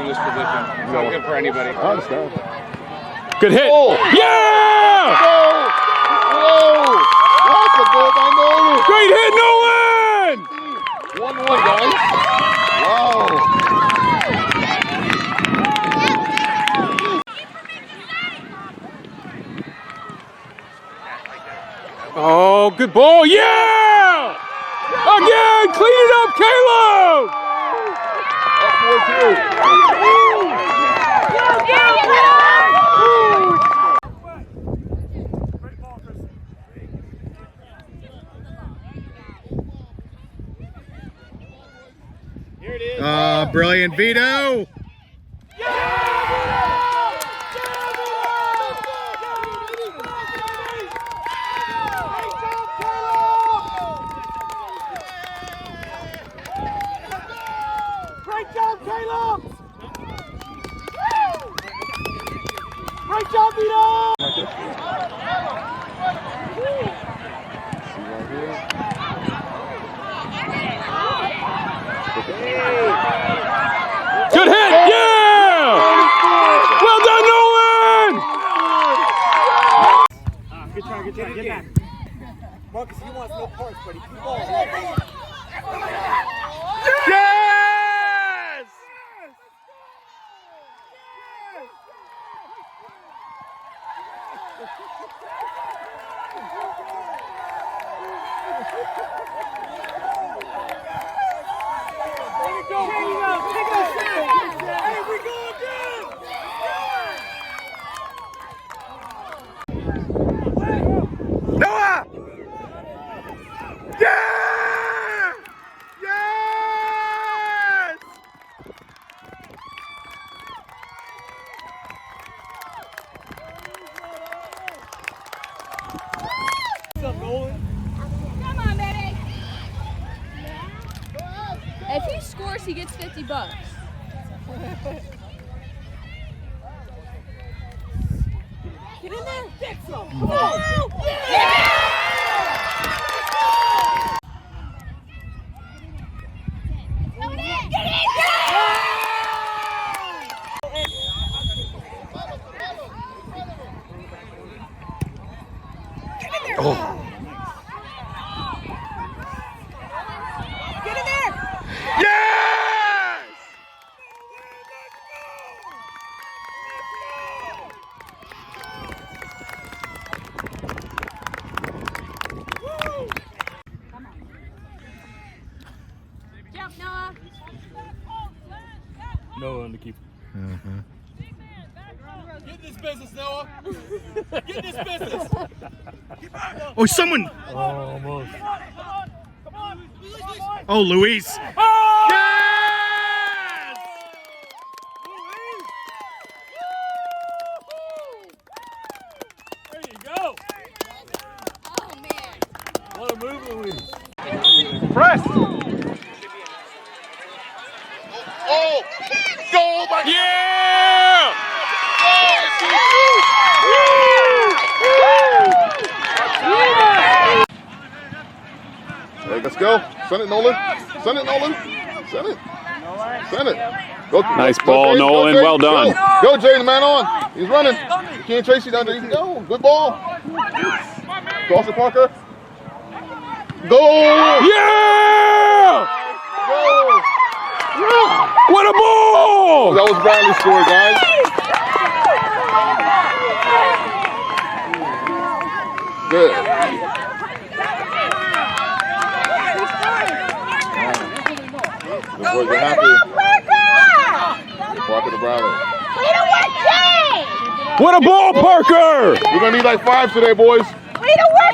for this position. It's not good for anybody. I understand. Good hit. Oh. Yeah! Whoa! Whoa! That's a goal by Nolan. Great hit, Nolan! 1-1, guys. Wow. Oh, good ball. Yeah! Again, clean it up, Caleb! Up 4-2. Brilliant veto. Great job, Caleb! Great job, Vito! Good hit, yeah! Well done, Nolan! Good try, get back. Marcus, he wants no parts, buddy. Keep going. Yes! Noah! Yeah! Yes! Come on, baby. If he scores, he gets $50. Get in there. Get some. Come on. Oh. Get in there. Yes! Jump, Noah. Noah on the keeper. Get this business, Noah. Get this business. Oh, someone. Oh, almost. Come on. Oh, Luis. Yes! There you go. Oh, man. What a move, Louise. Press! Oh! Goal by Yeah! Hey, let's go. Send it, Nolan. Send it, Nolan. Send it. Send it. Go, Nice go, ball, Jaden. Nolan. Go, Jaden. Well done. Go, Jaden, man on. He's running. You can't chase you down there. You can go. Good ball. Cross it, Parker. Go. Yeah! Go. What a ball! That was Bradley's score, guys. Good. The boys are happy. Parker to Bradley. What a ball, Parker! We're going to need like 5 today, boys.